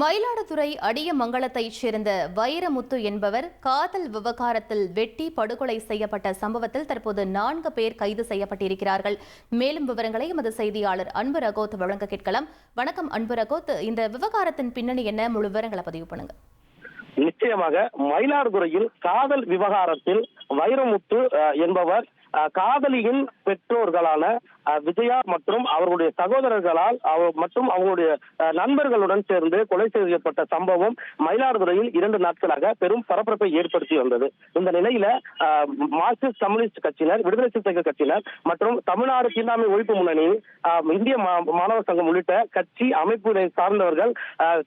மயிலாடுதுறை அடியமங்கலத்தைச் சேர்ந்த வைரமுத்து என்பவர் காதல் விவகாரத்தில் வெட்டி படுகொலை செய்யப்பட்ட சம்பவத்தில் தற்போது 4 பேர் கைது செய்யப்பட்டிருக்கிறார்கள். மேலும் விவரங்களை எமது செய்தியாளர் அன்பு ரகோத் வழங்க கேட்கலாம். வணக்கம் அன்பு ரகோத், இந்த விவகாரத்தின் பின்னணி என்ன, முழு விவரங்களை பதிவு பண்ணுங்க. நிச்சயமாக மயிலாடுதுறையில் காதல் விவகாரத்தில் வைரமுத்து என்பவர் காதலியின் பெற்றோர்களான விஜயா மற்றும் அவர்களுடைய சகோதரர்களால் மற்றும் அவங்களுடைய நண்பர்களுடன் சேர்ந்து கொலை செய்யப்பட்ட சம்பவம் மயிலாடுதுறையில் 2 நாட்களாக பெரும் பரபரப்பை ஏற்படுத்தி வந்தது. இந்த நிலையில மார்க்சிஸ்ட் கம்யூனிஸ்ட் கட்சியினர், விடுதலை சிறுத்தைகள் கட்சியினர் மற்றும் தமிழ்நாடு தீண்டாமை ஒழிப்பு முன்னணி, இந்திய மாணவர் சங்கம் உள்ளிட்ட கட்சி அமைப்புகளை சார்ந்தவர்கள்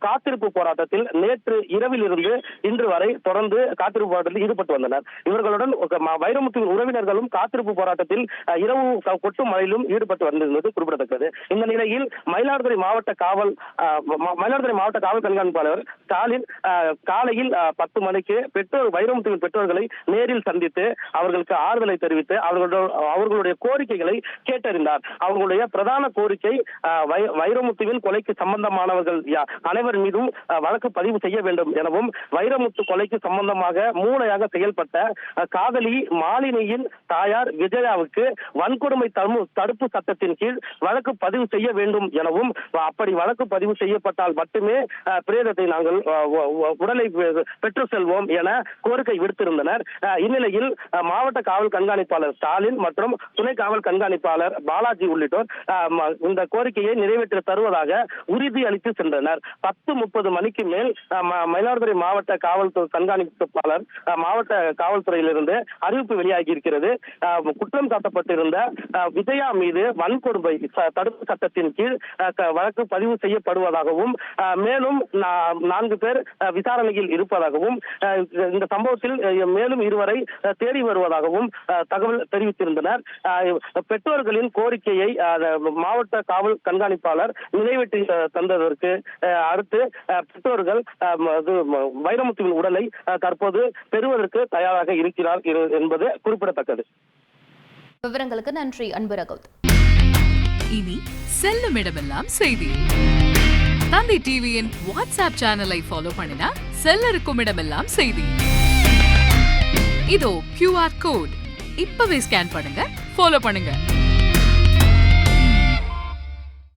காத்திருப்பு போராட்டத்தில் நேற்று இரவில் இருந்து இன்று வரை தொடர்ந்து காத்திருப்பு போராட்டத்தில் ஈடுபட்டு வந்தனர். இவர்களுடன் வைரமுத்துவின் உறவினர்களும் காத்திருப்பு போராட்டத்தில் இரவு கொட்டும் மழையிலும் ஈடுபட்டு வந்திருந்தது குறிப்பிடத்தக்கது. இந்த நிலையில் மயிலாடுதுறை மாவட்ட காவல் கண்காணிப்பாளர் ஸ்டாலின் காலையில் 10 மணிக்கு வைரமுத்துவின் பெற்றோர்களை நேரில் சந்தித்து அவர்களுக்கு ஆறுதலை தெரிவித்து அவர்களுடைய கோரிக்கைகளை கேட்டறிந்தார். அவர்களுடைய பிரதான கோரிக்கை வைரமுத்துவின் கொலைக்கு சம்பந்தமானவர்கள் அனைவர் மீதும் வழக்கு பதிவு செய்ய வேண்டும் எனவும், வைரமுத்து கொலைக்கு சம்பந்தமாக மூளையாக செயல்பட்ட காதலி மாலினியின் தாயார் விஜயாவுக்கு வன்கொடுமை தடுப்பு சட்டத்தின் கீழ் வழக்கு பதிவு செய்ய வேண்டும் எனவும், அப்படி வழக்கு பதிவு செய்யப்பட்டால் மட்டுமே பிரேதத்தை நாங்கள் உடலை பெற்று செல்வோம் என கோரிக்கை விடுத்திருந்தனர். இந்நிலையில் மாவட்ட காவல் கண்காணிப்பாளர் ஸ்டாலின் மற்றும் துணை காவல் கண்காணிப்பாளர் பாலாஜி உள்ளிட்டோர் இந்த கோரிக்கையை நிறைவேற்றி தருவதாக உறுதி அளித்து சென்றனர். 10:30 மணிக்கு மேல் மயிலாடுதுறை மாவட்ட காவல் கண்காணிப்பாளர் மாவட்ட காவல்துறையிலிருந்து அறிவிப்பு வெளியாகி இருக்கிறது. குற்றம் சாட்டப்பட்டிருந்த விஜயா மீது வன்கொடுமை தடுப்பு சட்டத்தின் கீழ் வழக்கு பதிவு செய்யப்படுவதாகவும், மேலும் 4 பேர் விசாரணையில் இருப்பதாகவும், இந்த சம்பவத்தில் மேலும் 2 வரை தேடி வருவதாகவும் தகவல் தெரிவித்திருந்தனர். பெற்றோர்களின் கோரிக்கையை மாவட்ட காவல் கண்காணிப்பாளர் நிறைவேற்றி தந்ததற்கு அடுத்து பெற்றோர்கள் வைரமுத்துவின் உடலை தற்போது பெறுவதற்கு தயாராக இருக்கிறார் என்பது குறிப்பிடத்தக்கது. விவரங்களுக்கு நன்றி அன்பு ரகோத். இனி செல்லும் இடமெல்லாம் செய்தி. தந்தை டிவியின் வாட்ஸ்அப் சேனலை ஃபாலோ பண்ணினா செல்ல இருக்கும் இடமெல்லாம் செய்தி. இதோ QR கோட், இப்பவே ஸ்கேன் பண்ணுங்க, ஃபாலோ பண்ணுங்க.